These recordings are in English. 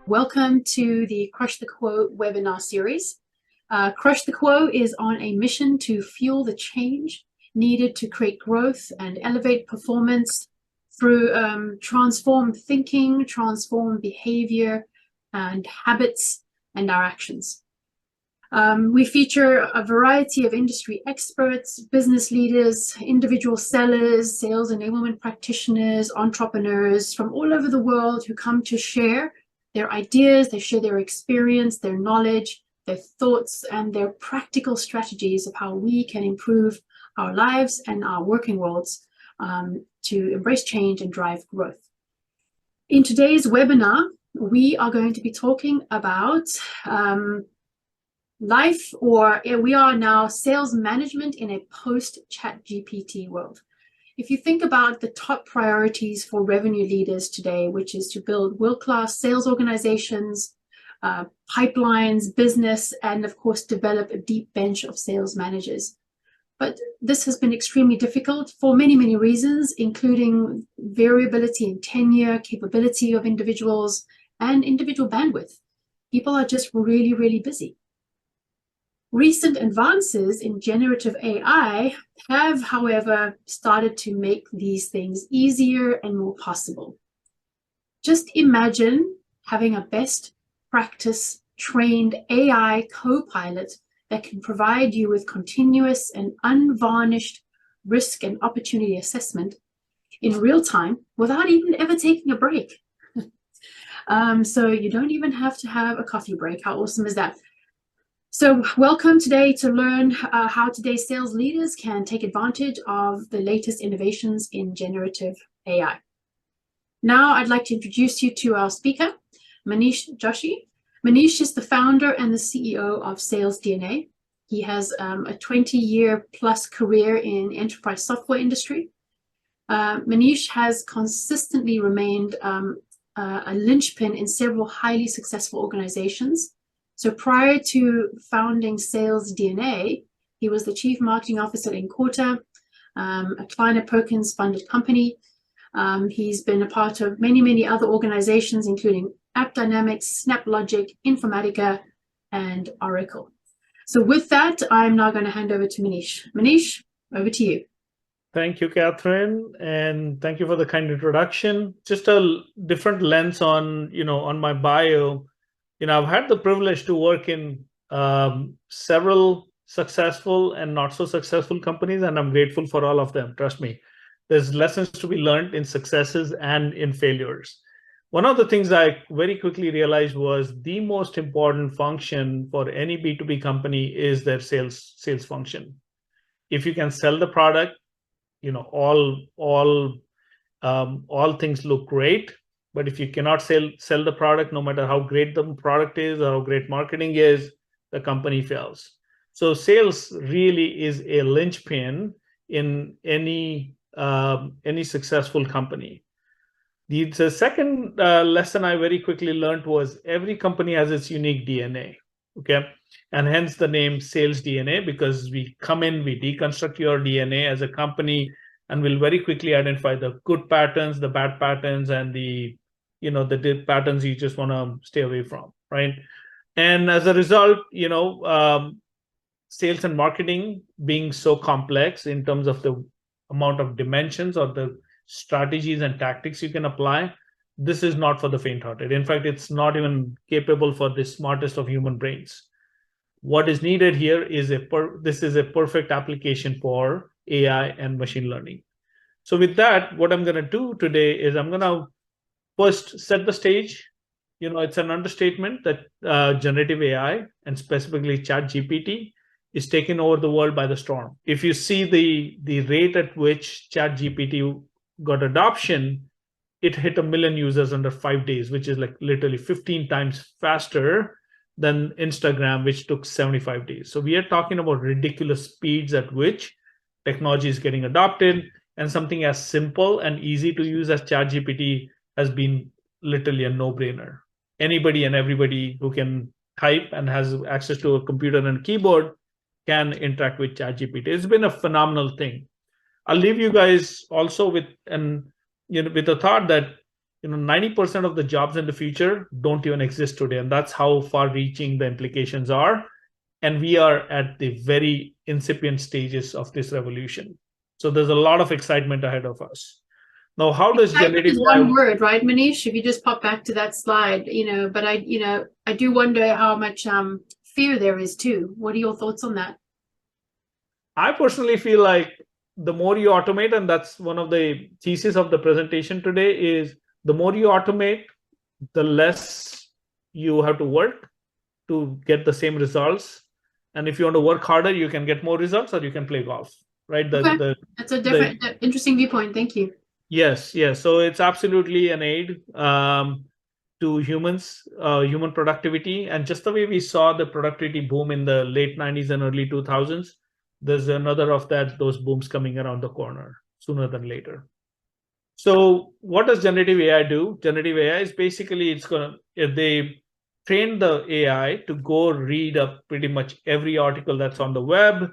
Welcome to the Crush the Quote webinar series. Crush the Quote is on a mission to fuel the change needed to create growth and elevate performance through transformed thinking, transformed behavior and habits and our actions. We feature a variety of industry experts, business leaders, individual sellers, sales enablement practitioners, entrepreneurs from all over the world who come to share their ideas, they share their experience, their knowledge, their thoughts, and their practical strategies of how we can improve our lives and our working worlds to embrace change and drive growth. In today's webinar, we are going to be talking about we are now sales management in a post-ChatGPT world. If you think about the top priorities for revenue leaders today, which is to build world-class sales organizations, pipelines, business, and of course, develop a deep bench of sales managers. But this has been extremely difficult for many, many reasons, including variability in tenure, capability of individuals, and individual bandwidth. People are just really, really busy. Recent advances in generative AI have, however, started to make these things easier and more possible. Just imagine having a best practice trained AI co-pilot that can provide you with continuous and unvarnished risk and opportunity assessment in real time without even ever taking a break. So you don't even have to have a coffee break. How awesome is that? So welcome today to learn how today's sales leaders can take advantage of the latest innovations in generative AI. Now I'd like to introduce you to our speaker, Manish Joshi. Manish is the founder and the CEO of Sales DNA. He has a 20-year plus career in enterprise software industry. Manish has consistently remained a linchpin in several highly successful organizations. So prior to founding Sales DNA, he was the Chief Marketing Officer in Corta, a Kleiner Perkins funded company. He's been a part of many, many other organizations, including AppDynamics, SnapLogic, Informatica, and Oracle. So with that, I'm now going to hand over to Manish. Manish, over to you. Thank you, Catherine, and thank you for the kind introduction. Just a different lens on, on my bio. I've had the privilege to work in several successful and not so successful companies, and I'm grateful for all of them. Trust me, there's lessons to be learned in successes and in failures. One of the things I very quickly realized was the most important function for any B2B company is their sales function. If you can sell the product, all things look great. But if you cannot sell the product, no matter how great the product is or how great marketing is, the company fails. So sales really is a linchpin in any successful company. The second lesson I very quickly learned was every company has its unique DNA. Okay, and hence the name Sales DNA, because we come in, we deconstruct your DNA as a company, and we'll very quickly identify the good patterns, the bad patterns, and the patterns you just want to stay away from, right? And as a result, sales and marketing being so complex in terms of the amount of dimensions or the strategies and tactics you can apply, this is not for the faint-hearted. In fact, it's not even capable for the smartest of human brains. What is needed here is this is a perfect application for AI and machine learning. So with that, what I'm going to do today is I'm going to first set the stage. It's an understatement that generative AI and specifically ChatGPT is taking over the world by the storm. If you see the rate at which ChatGPT got adoption, it hit 1 million users under 5 days, which is like literally 15 times faster than Instagram, which took 75 days. So we are talking about ridiculous speeds at which technology is getting adopted, and something as simple and easy to use as ChatGPT has been literally a no-brainer. Anybody and everybody who can type and has access to a computer and keyboard can interact with ChatGPT. It's been a phenomenal thing. I'll leave you guys also with with the thought that 90% of the jobs in the future don't even exist today, and that's how far-reaching the implications are. And we are at the very incipient stages of this revolution. So there's a lot of excitement ahead of us. Now, how does Excitement generative is AI? one word, right, Manish? If you just pop back to that slide, but I do wonder how much fear there is too. What are your thoughts on that? I personally feel like the more you automate, and that's one of the thesis of the presentation today, is the more you automate, the less you have to work to get the same results. And if you want to work harder, you can get more results, or you can play golf, right? Okay. That's a different, interesting viewpoint. Thank you. Yes. So it's absolutely an aid to humans, human productivity. And just the way we saw the productivity boom in the late 90s and early 2000s, there's another of those booms coming around the corner sooner than later. So what does generative AI do? Generative AI is basically, if they train the AI to go read up pretty much every article that's on the web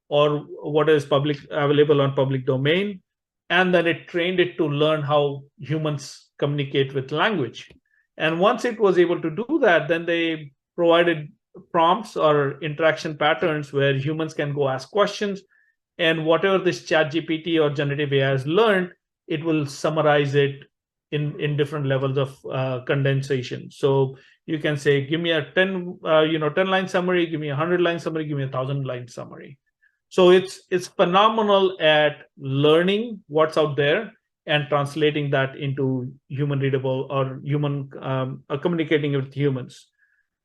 or what is available on public domain, and then it trained it to learn how humans communicate with language. And once it was able to do that, then they provided prompts or interaction patterns where humans can go ask questions, and whatever this chat GPT or generative AI has learned, it will summarize it in different levels of condensation. So you can say, give me a 10 line summary, give me a 100 line summary, give me a 1,000 line summary. So it's phenomenal at learning what's out there and translating that into human readable or human communicating with humans.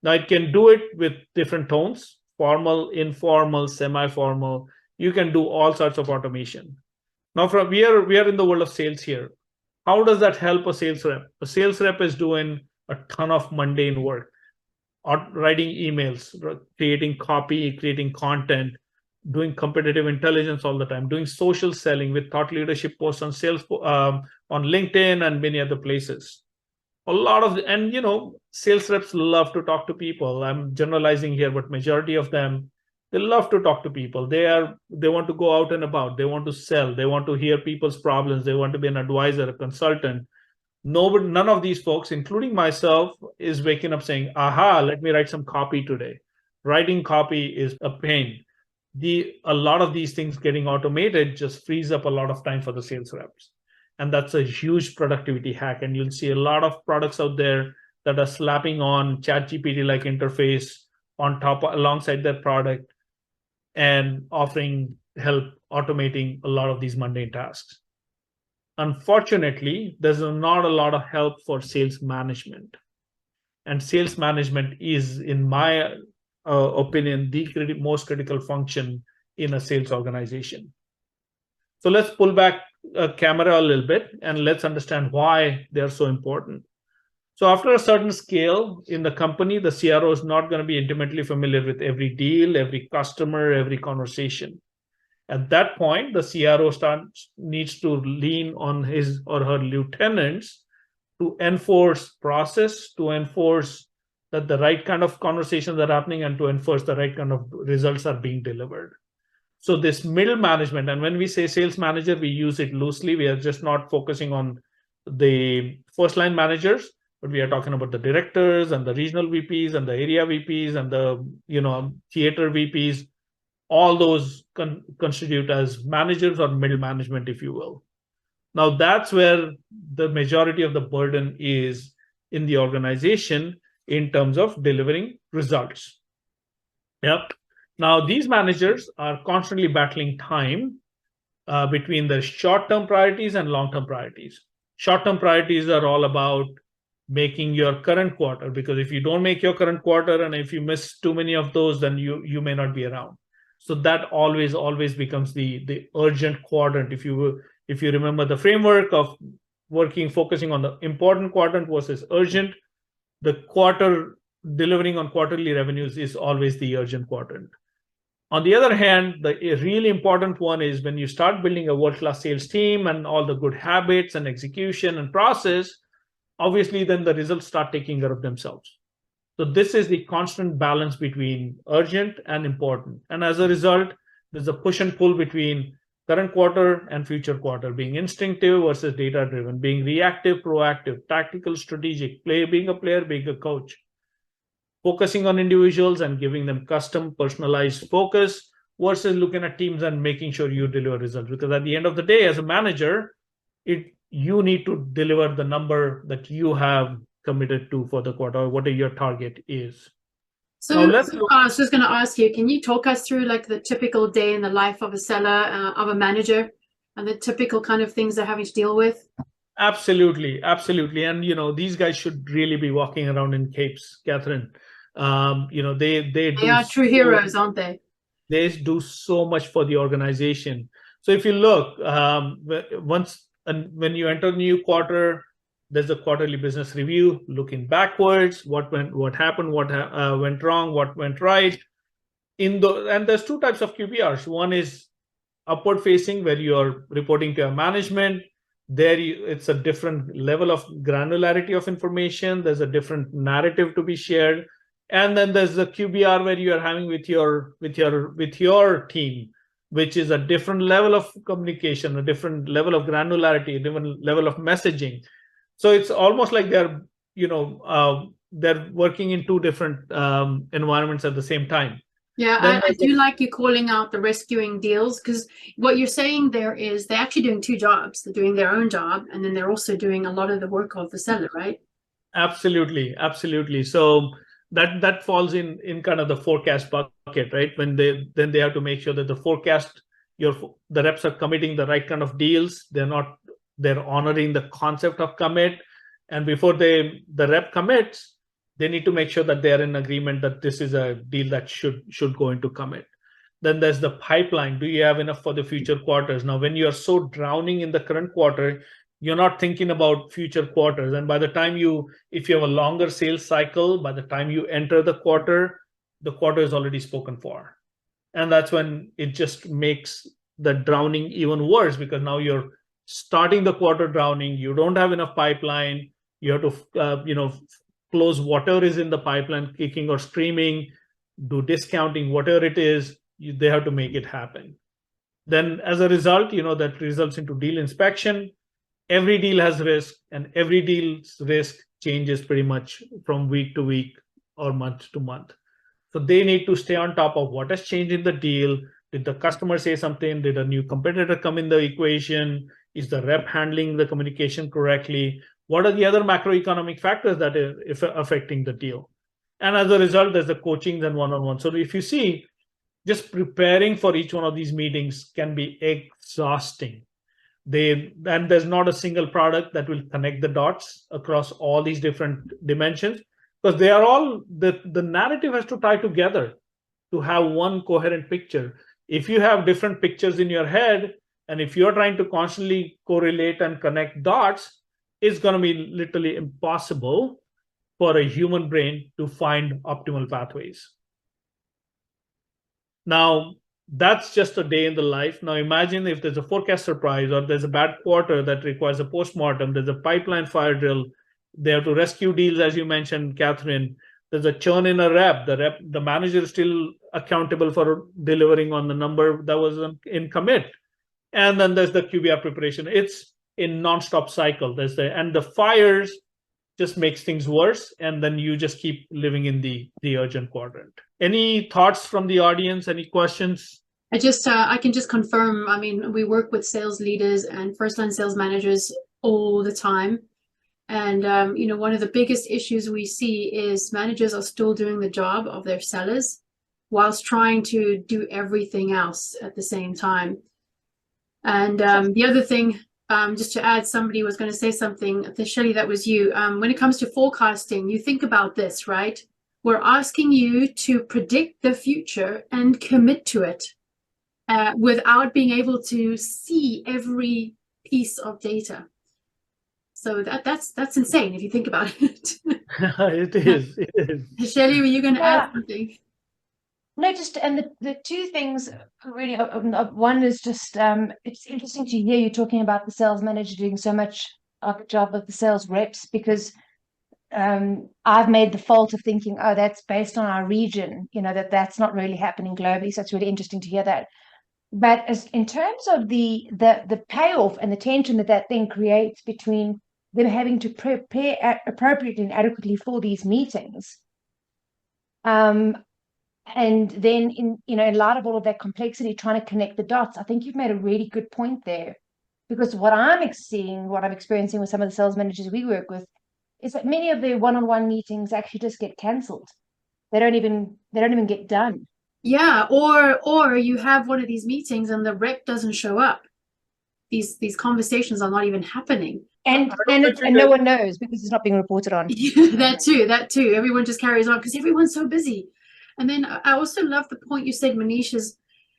Now it can do it with different tones: formal, informal, semi-formal. You can do all sorts of automation. Now, we are in the world of sales here. How does that help a sales rep? A sales rep is doing a ton of mundane work, writing emails, creating copy, creating content, doing competitive intelligence all the time, doing social selling with thought leadership posts on on LinkedIn and many other places. A lot of sales reps love to talk to people. I'm generalizing here, but majority of them, they love to talk to people. They want to go out and about, they want to sell, they want to hear people's problems, they want to be an advisor, a consultant. None of these folks, including myself, is waking up saying, aha, let me write some copy today. Writing copy is a pain. A lot of these things getting automated just frees up a lot of time for the sales reps. And that's a huge productivity hack. And you'll see a lot of products out there that are slapping on ChatGPT like interface on top alongside their product and offering help automating a lot of these mundane tasks. Unfortunately, there's not a lot of help for sales management. And sales management is, in my opinion, the most critical function in a sales organization. So let's pull back a camera a little bit and let's understand why they're so important. So after a certain scale in the company, the CRO is not going to be intimately familiar with every deal, every customer, every conversation. At that point, the CRO needs to lean on his or her lieutenants to enforce process, to enforce that the right kind of conversations are happening, and to enforce the right kind of results are being delivered. So this middle management, and when we say sales manager, we use it loosely. We are just not focusing on the first line managers, but we are talking about the directors and the regional VPs and the area VPs and the theater VPs. All those constitute as managers or middle management, if you will. Now that's where the majority of the burden is in the organization in terms of delivering results. Yep. Now these managers are constantly battling time between the short-term priorities and long-term priorities. Short-term priorities are all about making your current quarter, because if you don't make your current quarter and if you miss too many of those, then you may not be around. So that always becomes the urgent quadrant. If you remember the framework of focusing on the important quadrant versus urgent, the delivering on quarterly revenues is always the urgent quadrant. On the other hand, the really important one is when you start building a world-class sales team and all the good habits and execution and process, obviously then the results start taking care of themselves. So this is the constant balance between urgent and important. And as a result, there's a push and pull between current quarter and future quarter, being instinctive versus data driven, being reactive, proactive, tactical, strategic, being a player, being a coach, focusing on individuals and giving them custom personalized focus versus looking at teams and making sure you deliver results. Because at the end of the day, as a manager, you need to deliver the number that you have committed to for the quarter, or what your target is. So I was just going to ask you, can you talk us through like the typical day in the life of a seller, of a manager, and the typical kind of things they're having to deal with? Absolutely. And these guys should really be walking around in capes, Catherine. They are true heroes, aren't they? They do so much for the organization. So if you look, when you enter a new quarter, there's a quarterly business review, looking backwards, what happened, what went wrong, what went right. And there's two types of QBRs. One is upward facing, where you're reporting to your management. It's a different level of granularity of information. There's a different narrative to be shared. And then there's the QBR where you are having with your team, which is a different level of communication, a different level of granularity, a different level of messaging. So it's almost like they're working in two different environments at the same time. Yeah, I do like you calling out the rescuing deals, because what you're saying there is they're actually doing two jobs. They're doing their own job, and then they're also doing a lot of the work of the seller, right? Absolutely. So that falls in kind of the forecast bucket, right? When they have to make sure that the forecast, the reps are committing the right kind of deals. They're honoring the concept of commit, and before the rep commits, they need to make sure that they are in agreement that this is a deal that should go into commit. Then there's the pipeline. Do you have enough for the future quarters? Now, when you are so drowning in the current quarter, you're not thinking about future quarters. And by the time if you have a longer sales cycle, by the time you enter the quarter is already spoken for. And that's when it just makes the drowning even worse, because now you're starting the quarter drowning. You don't have enough pipeline. You have to, close whatever is in the pipeline, kicking or screaming, do discounting, whatever it is, they have to make it happen. Then as a result, that results into deal inspection. Every deal has risk, and every deal's risk changes pretty much from week to week or month to month. So they need to stay on top of what has changed in the deal. Did the customer say something? Did a new competitor come in the equation? Is the rep handling the communication correctly? What are the other macroeconomic factors that are affecting the deal? And as a result, there's the coaching and one-on-one. So if you see, just preparing for each one of these meetings can be exhausting. And there's not a single product that will connect the dots across all these different dimensions, because they are all, the narrative has to tie together to have one coherent picture. If you have different pictures in your head, and if you're trying to constantly correlate and connect dots, it's going to be literally impossible for a human brain to find optimal pathways. Now, that's just a day in the life. Now, imagine if there's a forecast surprise, or there's a bad quarter that requires a postmortem, there's a pipeline fire drill, they have to rescue deals, as you mentioned, Catherine. There's a churn in a rep. The manager is still accountable for delivering on the number that was in commit. And then there's the QBR preparation. It's a non-stop cycle. And the fires just makes things worse, and then you just keep living in the urgent quadrant. Any thoughts from the audience? Any questions? I can just confirm. I mean, we work with sales leaders and first-line sales managers all the time. And, one of the biggest issues we see is managers are still doing the job of their sellers whilst trying to do everything else at the same time. And the other thing, just to add, somebody was going to say something, Shelley, that was you. When it comes to forecasting, you think about this, right? We're asking you to predict the future and commit to it without being able to see every piece of data. So that's insane if you think about it. It is. Shelley, were you going to add something? No, and the two things really, one is just, it's interesting to hear you talking about the sales manager doing so much of the job of the sales reps, because I've made the fault of thinking, oh, that's based on our region, that's not really happening globally. So it's really interesting to hear that. But as in terms of the payoff and the tension that then creates between them having to prepare appropriately and adequately for these meetings, and then in light of all of that complexity, trying to connect the dots, I think you've made a really good point there. Because what I'm experiencing with some of the sales managers we work with is that many of their one-on-one meetings actually just get cancelled. They don't even get done. Yeah, or you have one of these meetings and the rep doesn't show up. These conversations are not even happening. And no one knows because it's not being reported on. That too. Everyone just carries on because everyone's so busy. And then I also love the point you said, Manish, is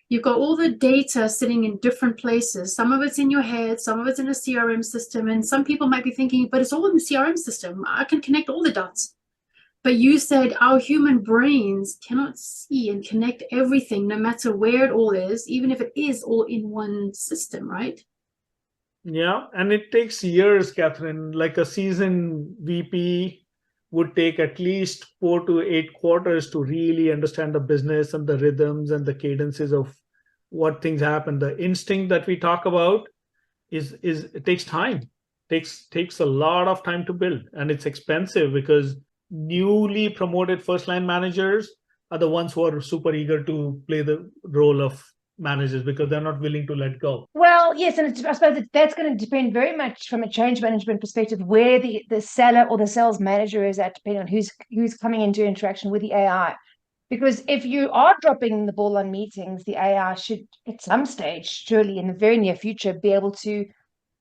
you've got all the data sitting in different places. Some of it's in your head, some of it's in a CRM system, and some people might be thinking, but it's all in the CRM system. I can connect all the dots. But you said our human brains cannot see and connect everything, no matter where it all is, even if it is all in one system, right? Yeah, and it takes years, Catherine. Like a seasoned VP would take at least 4 to 8 quarters to really understand the business and the rhythms and the cadences of what things happen. The instinct that we talk about is it takes time. Takes a lot of time to build, and it's expensive because newly promoted first line managers are the ones who are super eager to play the role of managers because they're not willing to let go. Well, yes, and I suppose that's going to depend very much from a change management perspective where the seller or the sales manager is at, depending on who's coming into interaction with the AI. Because if you are dropping the ball on meetings, the AI should, at some stage, surely in the very near future, be able to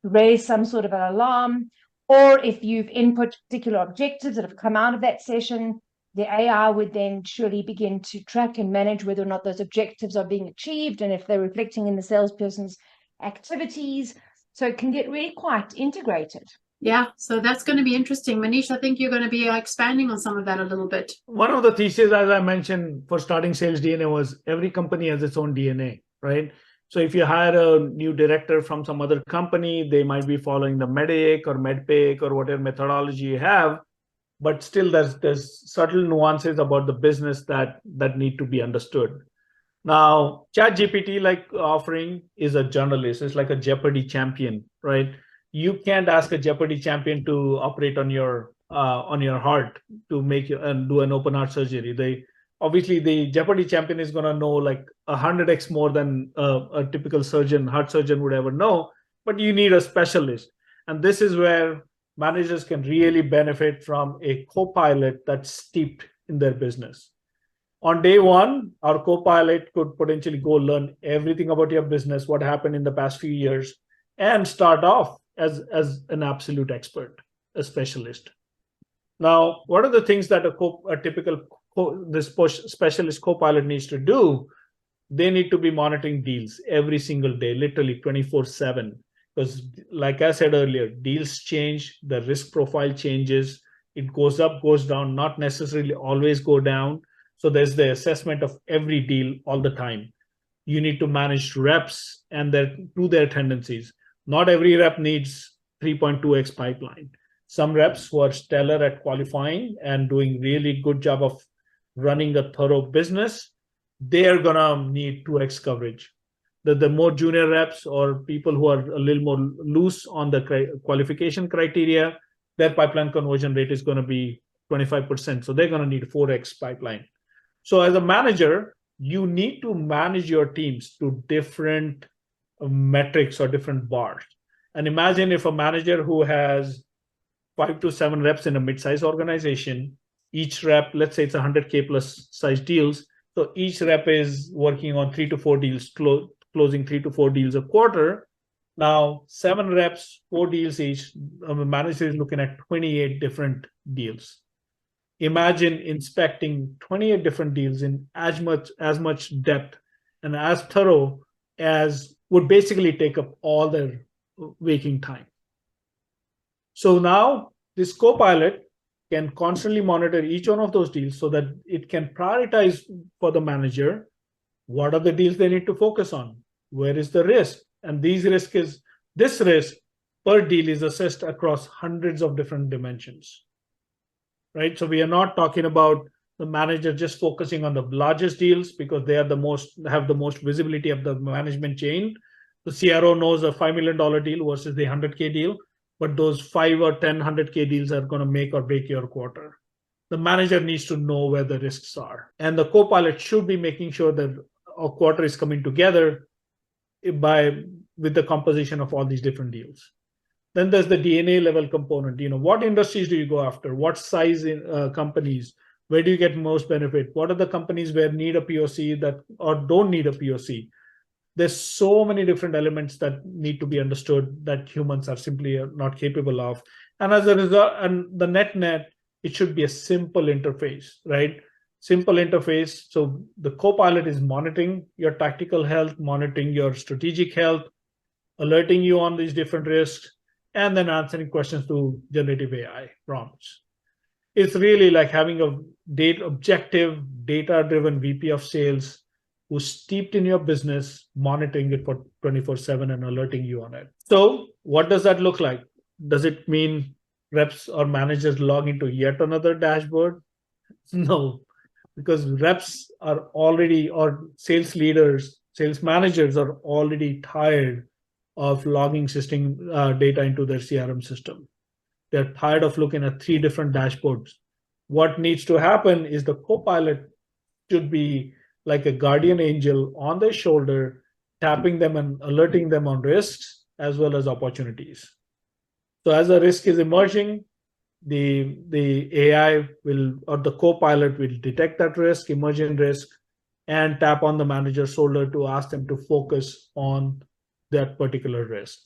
raise some sort of an alarm. Or if you've input particular objectives that have come out of that session, the AI would then surely begin to track and manage whether or not those objectives are being achieved and if they're reflecting in the salesperson's activities. So it can get really quite integrated. Yeah, so that's going to be interesting. Manish, I think you're going to be expanding on some of that a little bit. One of the theses, as I mentioned, for starting sales DNA was every company has its own DNA, right? So if you hire a new director from some other company, they might be following the MEDIC or MEDPIC or whatever methodology you have, but still there's subtle nuances about the business that need to be understood. Now, ChatGPT, like offering, is a journalist. It's like a Jeopardy champion, right? You can't ask a Jeopardy champion to operate on your heart to make you and do an open heart surgery. They obviously the Jeopardy champion is gonna know like 100x more than a typical heart surgeon would ever know. But you need a specialist, and this is where managers can really benefit from a co-pilot that's steeped in their business. On day one, our co-pilot could potentially go learn everything about your business, what happened in the past few years, and start off as an absolute expert, a specialist. Now, what are the things that a typical specialist co-pilot needs to do? They need to be monitoring deals every single day, literally 24/7. Because like I said earlier, deals change, the risk profile changes, it goes up, goes down, not necessarily always go down. So there's the assessment of every deal all the time. You need to manage reps and their tendencies. Not every rep needs 3.2x pipeline. Some reps who are stellar at qualifying and doing really good job of running a thorough business, they're gonna need 2x coverage. The more junior reps or people who are a little more loose on the qualification criteria, their pipeline conversion rate is going to be 25%. So they're going to need 4x pipeline. So as a manager, you need to manage your teams to different metrics or different bars. And imagine if a manager who has 5 to 7 reps in a mid-size organization, each rep, let's say it's 100K plus size deals. So each rep is working on 3 to 4 deals, closing 3 to 4 deals a quarter. Now, 7 reps, 4 deals each, the manager is looking at 28 different deals. Imagine inspecting 28 different deals in as much depth and as thorough as would basically take up all their waking time. So now this co-pilot can constantly monitor each one of those deals so that it can prioritize for the manager what are the deals they need to focus on, where is the risk, and this risk per deal is assessed across hundreds of different dimensions. Right? So we are not talking about the manager just focusing on the largest deals because they are have the most visibility of the management chain. The CRO knows a $5 million deal versus the 100K deal, but those 5 or 10 100K deals are going to make or break your quarter. The manager needs to know where the risks are. And the co-pilot should be making sure that a quarter is coming together with the composition of all these different deals. Then there's the DNA level component. What industries do you go after? What size companies? Where do you get most benefit? What are the companies where need a POC or don't need a POC? There's so many different elements that need to be understood that humans are simply not capable of. And as a result, and the net, it should be a simple interface, right? Simple interface. So the co-pilot is monitoring your tactical health, monitoring your strategic health, alerting you on these different risks, and then answering questions through generative AI prompts. It's really like having a objective, data-driven VP of sales who's steeped in your business, monitoring it for 24/7 and alerting you on it. So what does that look like? Does it mean reps or managers log into yet another dashboard? No, because reps are already, or sales leaders, sales managers are already tired of logging system data into their CRM system. They're tired of looking at 3 different dashboards. What needs to happen is the co-pilot should be like a guardian angel on their shoulder, tapping them and alerting them on risks as well as opportunities. So as a risk is emerging, the AI will, or the co-pilot will detect that risk, emerging risk, and tap on the manager's shoulder to ask them to focus on that particular risk.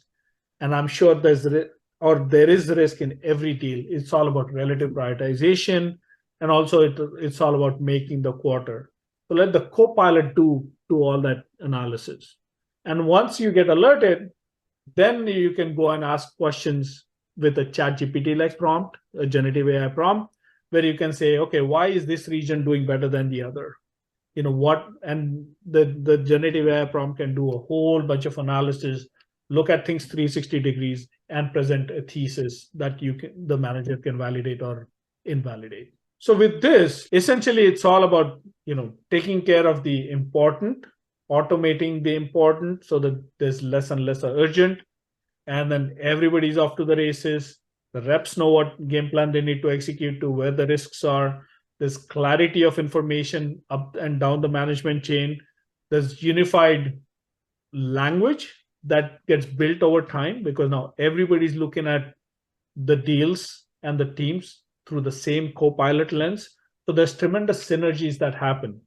And I'm sure there is risk in every deal. It's all about relative prioritization, and also it's all about making the quarter. So let the co-pilot do all that analysis. And once you get alerted, then you can go and ask questions with a ChatGPT-like prompt, a generative AI prompt, where you can say, okay, why is this region doing better than the other? And the generative AI prompt can do a whole bunch of analysis, look at things 360 degrees, and present a thesis that the manager can validate or invalidate. So with this, essentially, it's all about taking care of the important, automating the important, so that there's less and less urgent, and then everybody's off to the races. The reps know what game plan they need to execute to, where the risks are. There's clarity of information up and down the management chain. There's unified language that gets built over time, because now everybody's looking at the deals and the teams through the same co-pilot lens. So there's tremendous synergies that happen.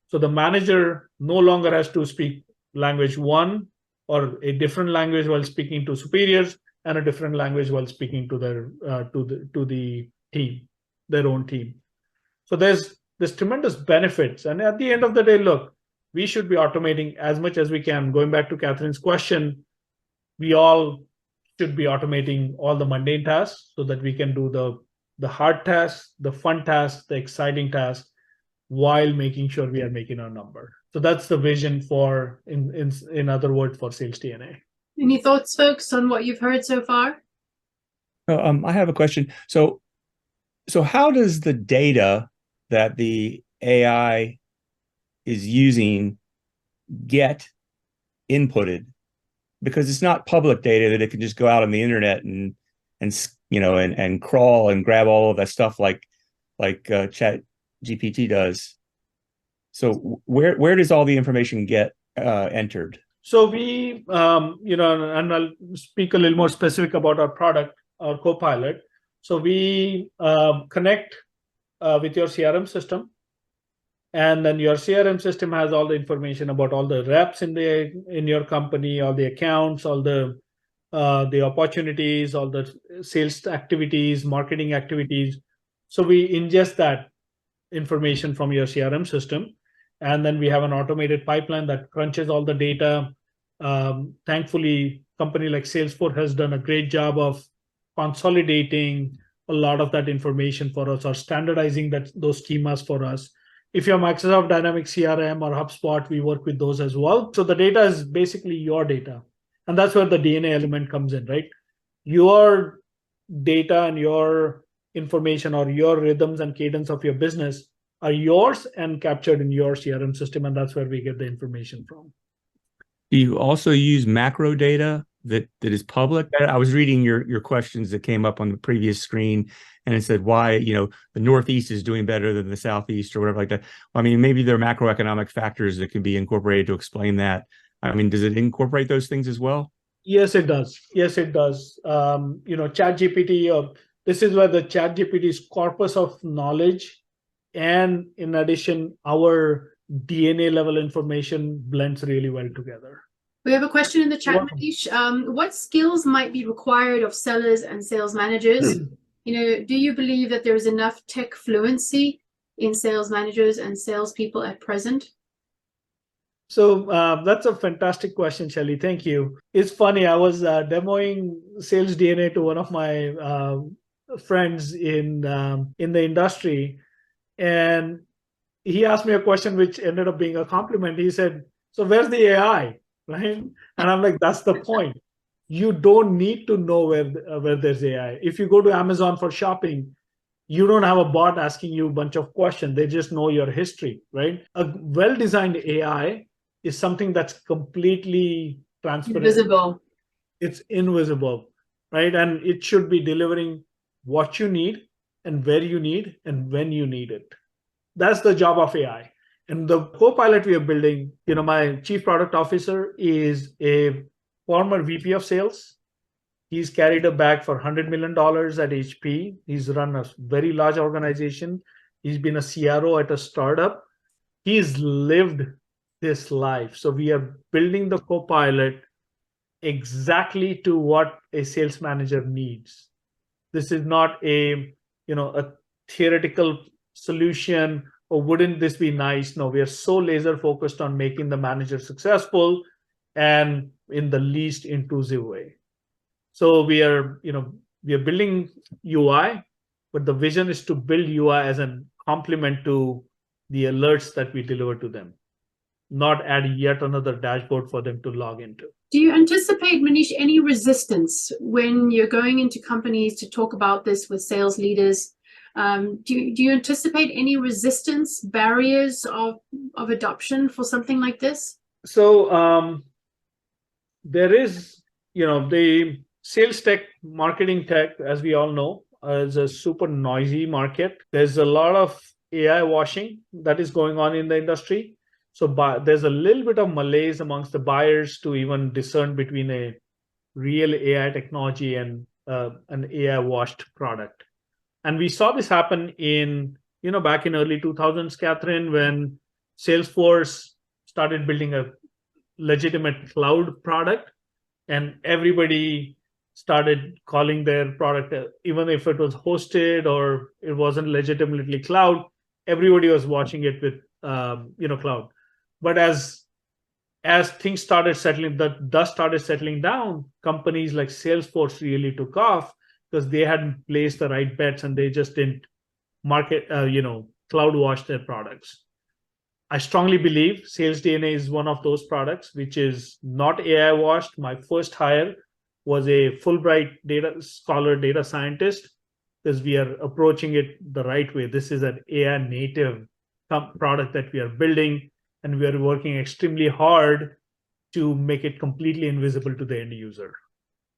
So the manager no longer has to speak language 1 or a different language while speaking to superiors, and a different language while speaking to the team, their own team. So there's tremendous benefits. And at the end of the day, look, we should be automating as much as we can. Going back to Catherine's question, we all should be automating all the mundane tasks so that we can do the hard tasks, the fun tasks, the exciting tasks, while making sure we are making our number. So that's the vision for, in other words, for sales DNA. Any thoughts, folks, on what you've heard so far? I have a question. So how does the data that the AI is using get inputted? Because it's not public data that it can just go out on the internet and crawl and grab all of that stuff like Chat GPT does. So where does all the information get entered? So we, and I'll speak a little more specific about our product, our co-pilot. So we connect with your CRM system, and then your CRM system has all the information about all the reps in your company, all the accounts, all the opportunities, all the sales activities, marketing activities. So we ingest that information from your CRM system, and then we have an automated pipeline that crunches all the data. Thankfully, company like Salesforce has done a great job of consolidating a lot of that information for us, or standardizing those schemas for us. If you're Microsoft Dynamics CRM or HubSpot, we work with those as well. So the data is basically your data. And that's where the DNA element comes in, right? Your data and your information, or your rhythms and cadence of your business, are yours and captured in your CRM system, and that's where we get the information from. Do you also use macro data that is public? I was reading your questions that came up on the previous screen, and it said why the Northeast is doing better than the Southeast or whatever like that. I mean, maybe there are macroeconomic factors that can be incorporated to explain that. I mean, does it incorporate those things as well? Yes, it does. Yes, it does. ChatGPT. This is where the ChatGPT's corpus of knowledge, and in addition, our DNA level information blends really well together. We have a question in the chat, Manish. What skills might be required of sellers and sales managers? Do you believe that there is enough tech fluency in sales managers and salespeople at present? So that's a fantastic question, Shelly. Thank you. It's funny. I was demoing Sales DNA to one of my friends in the industry, and he asked me a question which ended up being a compliment. He said, "So where's the AI?" Right? And I'm like, "That's the point. You don't need to know where there's AI. If you go to Amazon for shopping, you don't have a bot asking you a bunch of questions. They just know your history, right? A well-designed AI is something that's completely transparent. Invisible. It's invisible, right? And it should be delivering what you need and where you need and when you need it. That's the job of AI. And the co-pilot we are building, my chief product officer is a former VP of sales. He's carried a bag for $100 million at HP. He's run a very large organization. He's been a CRO at a startup. He's lived this life. So we are building the co-pilot exactly to what a sales manager needs. This is not a theoretical solution, or wouldn't this be nice? No, we are so laser focused on making the manager successful and in the least intrusive way. So we are building UI, but the vision is to build UI as a complement to the alerts that we deliver to them, not add yet another dashboard for them to log into. Do you anticipate, Manish, any resistance when you're going into companies to talk about this with sales leaders? Do you anticipate any resistance, barriers of adoption for something like this? So there is, the sales tech, marketing tech, as we all know, is a super noisy market. There's a lot of AI washing that is going on in the industry. So there's a little bit of malaise amongst the buyers to even discern between a real AI technology and an AI washed product. And we saw this happen back in early 2000s, Catherine, when Salesforce started building a legitimate cloud product, and everybody started calling their product, even if it was hosted or it wasn't legitimately cloud, everybody was watching it with cloud. But as things started settling, the dust started settling down, companies like Salesforce really took off because they hadn't placed the right bets and they just didn't cloud wash their products. I strongly believe Sales DNA is one of those products which is not AI washed. My first hire was a Fulbright data scholar, data scientist, because we are approaching it the right way. This is an AI native product that we are building, and we are working extremely hard to make it completely invisible to the end user.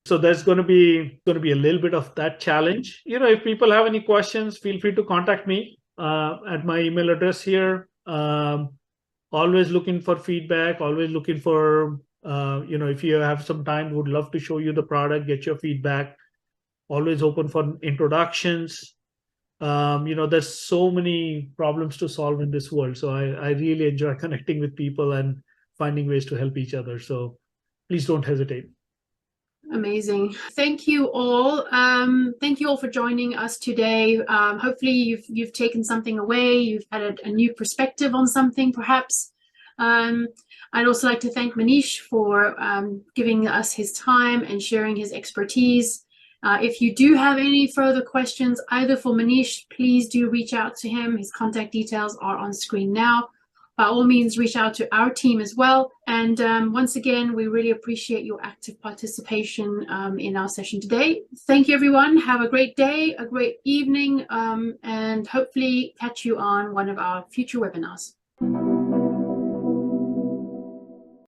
So there's going to be a little bit of that challenge. If people have any questions, feel free to contact me at my email address here. Always looking for feedback. Always looking for if you have some time, would love to show you the product, get your feedback. Always open for introductions. There's so many problems to solve in this world. So I really enjoy connecting with people and finding ways to help each other. So please don't hesitate. Amazing. Thank you all. Thank you all for joining us today. Hopefully you've taken something away. You've had a new perspective on something, perhaps. I'd also like to thank Manish for giving us his time and sharing his expertise. If you do have any further questions, either for Manish, please do reach out to him. His contact details are on screen now. by all means, reach out to our team as well. And once again, we really appreciate your active participation in our session today. Thank you, everyone. Have a great day, a great evening, and hopefully catch you on one of our future webinars.